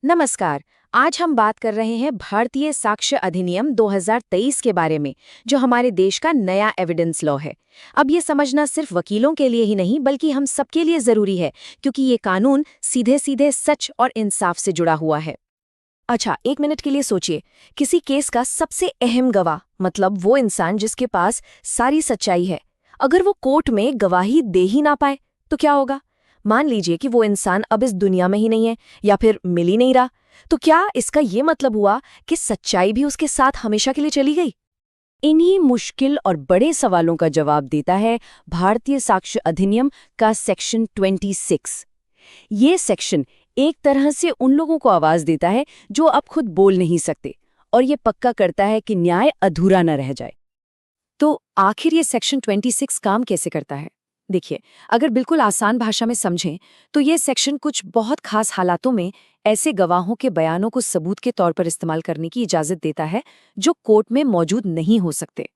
नमस्कार। आज हम बात कर रहे हैं भारतीय साक्ष्य अधिनियम 2023 के बारे में, जो हमारे देश का नया एविडेंस लॉ है। अब ये समझना सिर्फ वकीलों के लिए ही नहीं बल्कि हम सबके लिए जरूरी है, क्योंकि ये कानून सीधे सीधे सच और इंसाफ से जुड़ा हुआ है। अच्छा, एक मिनट के लिए सोचिए। किसी केस का सबसे अहम गवाह, मतलब वो इंसान जिसके पास सारी सच्चाई है, अगर वो कोर्ट में गवाही दे ही ना पाए तो क्या होगा? मान लीजिए कि वो इंसान अब इस दुनिया में ही नहीं है या फिर मिल ही नहीं रहा, तो क्या इसका ये मतलब हुआ कि सच्चाई भी उसके साथ हमेशा के लिए चली गई? इन्हीं मुश्किल और बड़े सवालों का जवाब देता है भारतीय साक्ष्य अधिनियम का सेक्शन 26। ये सेक्शन एक तरह से उन लोगों को आवाज देता है जो अब खुद बोल नहीं सकते, और ये पक्का करता है कि न्याय अधूरा न रह जाए। तो आखिर ये सेक्शन 26 काम कैसे करता है? देखिए, अगर बिल्कुल आसान भाषा में समझें तो ये सेक्शन कुछ बहुत खास हालातों में ऐसे गवाहों के बयानों को सबूत के तौर पर इस्तेमाल करने की इजाजत देता है जो कोर्ट में मौजूद नहीं हो सकते।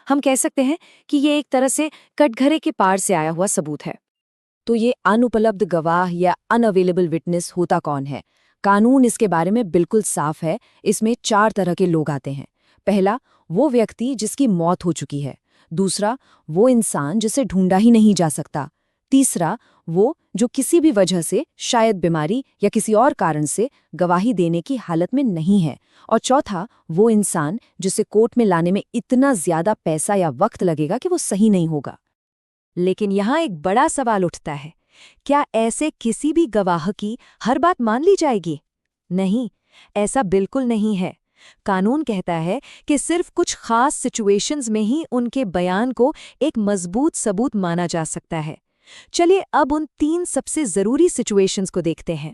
हम कह सकते हैं कि ये एक तरह से कटघरे के पार से आया हुआ सबूत है। तो ये अनुपलब्ध गवाह या अनअवेलेबल विटनेस होता कौन है? कानून इसके बारे में बिल्कुल साफ है। इसमें 4 तरह के लोग आते हैं। पहला, वो व्यक्ति जिसकी मौत हो चुकी है। दूसरा, वो इंसान जिसे ढूंढा ही नहीं जा सकता। तीसरा, वो जो किसी भी वजह से, शायद बीमारी या किसी और कारण से, गवाही देने की हालत में नहीं है। और चौथा, वो इंसान जिसे कोर्ट में लाने में इतना ज्यादा पैसा या वक्त लगेगा कि वो सही नहीं होगा। लेकिन यहाँ एक बड़ा सवाल उठता है, क्या ऐसे किसी भी गवाह की हर बात मान ली जाएगी? नहीं, ऐसा बिल्कुल नहीं है। कानून कहता है कि सिर्फ कुछ खास सिचुएशंस में ही उनके बयान को एक मजबूत सबूत माना जा सकता है। चलिए अब उन 3 सबसे जरूरी सिचुएशंस को देखते हैं।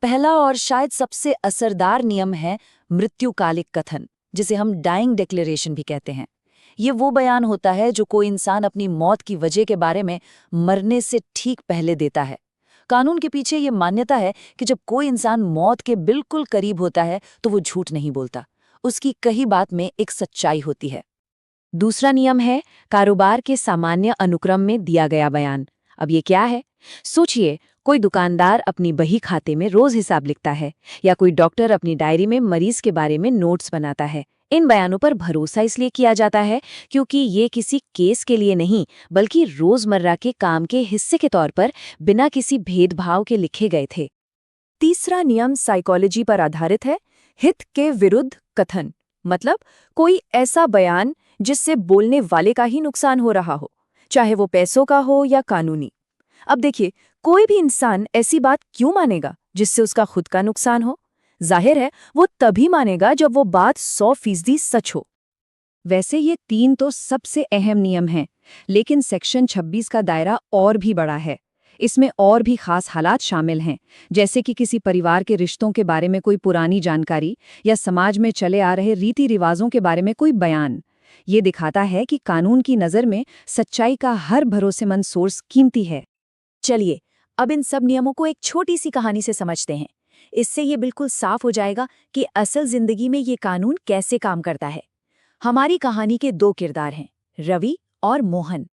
पहला और शायद सबसे असरदार नियम है मृत्युकालिक कथन, जिसे हम डाइंग डिक्लेरेशन भी कहते हैं। ये वो बयान होता है जो कोई इंसान अपनी मौत की वजह के बारे में मरने से ठीक पहले देता है। कानून के पीछे ये मान्यता है कि जब कोई इंसान मौत के बिल्कुल करीब होता है तो वो झूठ नहीं बोलता, उसकी कही बात में एक सच्चाई होती है। दूसरा नियम है कारोबार के सामान्य अनुक्रम में दिया गया बयान। अब ये क्या है? सोचिए, कोई दुकानदार अपनी बही खाते में रोज हिसाब लिखता है, या कोई डॉक्टर अपनी डायरी में मरीज के बारे में नोट्स बनाता है। इन बयानों पर भरोसा इसलिए किया जाता है क्योंकि ये किसी केस के लिए नहीं बल्कि रोजमर्रा के काम के हिस्से के तौर पर बिना किसी भेदभाव के लिखे गए थे। तीसरा नियम साइकोलॉजी पर आधारित है, हित के विरुद्ध कथन। मतलब कोई ऐसा बयान जिससे बोलने वाले का ही नुकसान हो रहा हो, चाहे वो पैसों का हो या कानूनी। अब देखिए, कोई भी इंसान ऐसी बात क्यों मानेगा जिससे उसका खुद का नुकसान हो? जाहिर है वो तभी मानेगा जब वो बात 100% सच हो। वैसे ये 3 तो सबसे अहम नियम हैं, लेकिन सेक्शन 26 का दायरा और भी बड़ा है। इसमें और भी खास हालात शामिल हैं, जैसे कि किसी परिवार के रिश्तों के बारे में कोई पुरानी जानकारी या समाज में चले आ रहे रीति रिवाजों के बारे में कोई बयान। ये दिखाता है कि कानून की नज़र में सच्चाई का हर भरोसेमंद सोर्स कीमती है। चलिए अब इन सब नियमों को एक छोटी सी कहानी से समझते हैं। इससे ये बिल्कुल साफ हो जाएगा कि असल जिंदगी में ये कानून कैसे काम करता है। हमारी कहानी के 2 किरदार हैं, रवि और मोहन।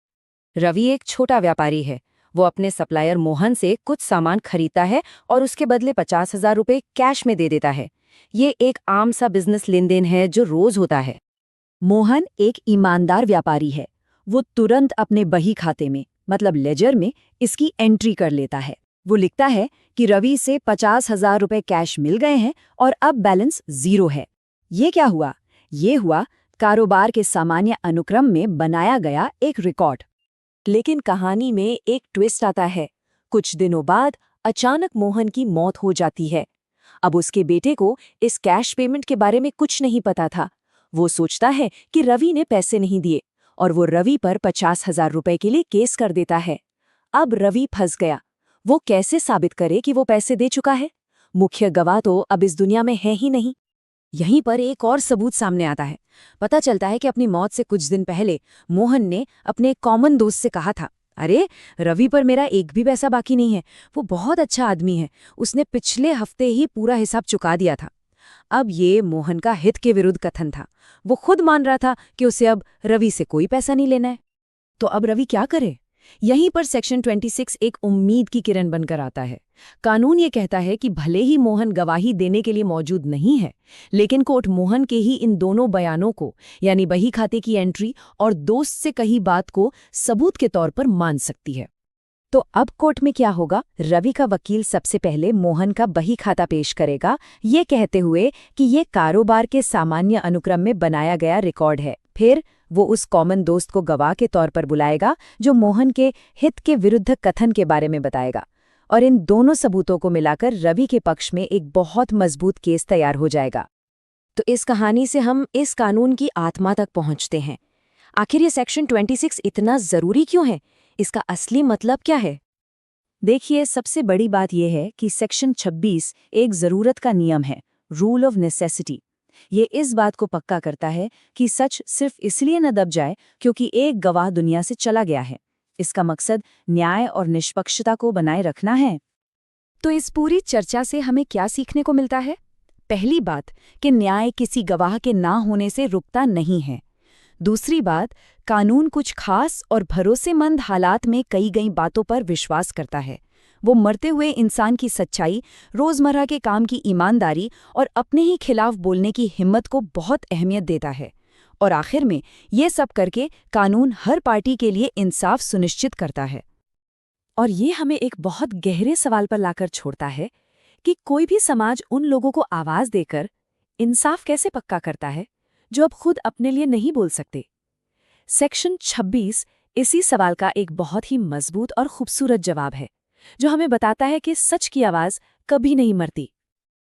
रवि एक छोटा व्यापारी है। वो अपने सप्लायर मोहन से कुछ सामान खरीदता है और उसके बदले 50,000 रुपये कैश में दे देता है। ये एक आम सा बिजनेस लेन देन है जो रोज होता है। मोहन एक ईमानदार व्यापारी है। वो तुरंत अपने बही खाते में, मतलब लेजर में, इसकी एंट्री कर लेता है। वो लिखता है कि रवि से 50,000 रुपये कैश मिल गए हैं और अब बैलेंस 0 है। ये क्या हुआ? ये हुआ कारोबार के सामान्य अनुक्रम में बनाया गया एक रिकॉर्ड। लेकिन कहानी में एक ट्विस्ट आता है। कुछ दिनों बाद अचानक मोहन की मौत हो जाती है। अब उसके बेटे को इस कैश पेमेंट के बारे में कुछ नहीं पता था। वो सोचता है कि रवि ने पैसे नहीं दिए और वो रवि पर 50,000 रुपये के लिए केस कर देता है। अब रवि फंस गया। वो कैसे साबित करे कि वो पैसे दे चुका है? मुख्य गवाह तो अब इस दुनिया में है ही नहीं। यहीं पर एक और सबूत सामने आता है। पता चलता है कि अपनी मौत से कुछ दिन पहले मोहन ने अपने एक कॉमन दोस्त से कहा था, अरे रवि पर मेरा एक भी पैसा बाकी नहीं है, वो बहुत अच्छा आदमी है, उसने पिछले हफ्ते ही पूरा हिसाब चुका दिया था। अब ये मोहन का हित के विरुद्ध कथन था। वो खुद मान रहा था कि उसे अब रवि से कोई पैसा नहीं लेना है। तो अब रवि क्या करे? यहीं पर सेक्शन 26 एक उम्मीद की किरण बनकर आता है। कानून ये कहता है कि भले ही मोहन गवाही देने के लिए मौजूद नहीं है, लेकिन कोर्ट मोहन के ही इन दोनों बयानों को, यानी बही खाते की एंट्री और दोस्त से कही बात को, सबूत के तौर पर मान सकती है। तो अब कोर्ट में क्या होगा? रवि का वकील सबसे पहले मोहन का बही खाता पेश करेगा, ये कहते हुए कि ये कारोबार के सामान्य अनुक्रम में बनाया गया रिकॉर्ड है। फिर वो उस कॉमन दोस्त को गवाह के तौर पर बुलाएगा जो मोहन के हित के विरुद्ध कथन के बारे में बताएगा, और इन दोनों सबूतों को मिलाकर रवि के पक्ष में एक बहुत मजबूत केस तैयार हो जाएगा। तो इस कहानी से हम इस कानून की आत्मा तक पहुंचते हैं। आखिर ये सेक्शन 26 इतना जरूरी क्यों है? इसका असली मतलब क्या है? देखिए, सबसे बड़ी बात यह है कि सेक्शन 26 एक जरूरत का नियम है, रूल ऑफ नेसेसिटी। ये इस बात को पक्का करता है कि सच सिर्फ इसलिए न दब जाए क्योंकि एक गवाह दुनिया से चला गया है। इसका मकसद न्याय और निष्पक्षता को बनाए रखना है। तो इस पूरी चर्चा से हमें क्या सीखने को मिलता है? पहली बात कि न्याय किसी गवाह के ना होने से रुकता नहीं है। दूसरी बात, कानून कुछ खास और भरोसेमंद हालात में कई गई बातों पर विश्वास करता है। वो मरते हुए इंसान की सच्चाई, रोजमर्रा के काम की ईमानदारी और अपने ही खिलाफ बोलने की हिम्मत को बहुत अहमियत देता है। और आखिर में ये सब करके कानून हर पार्टी के लिए इंसाफ सुनिश्चित करता है। और ये हमें एक बहुत गहरे सवाल पर लाकर छोड़ता है कि कोई भी समाज उन लोगों को आवाज देकर इंसाफ कैसे पक्का करता है जो अब खुद अपने लिए नहीं बोल सकते। सेक्शन 26 इसी सवाल का एक बहुत ही मजबूत और खूबसूरत जवाब है, जो हमें बताता है कि सच की आवाज कभी नहीं मरती।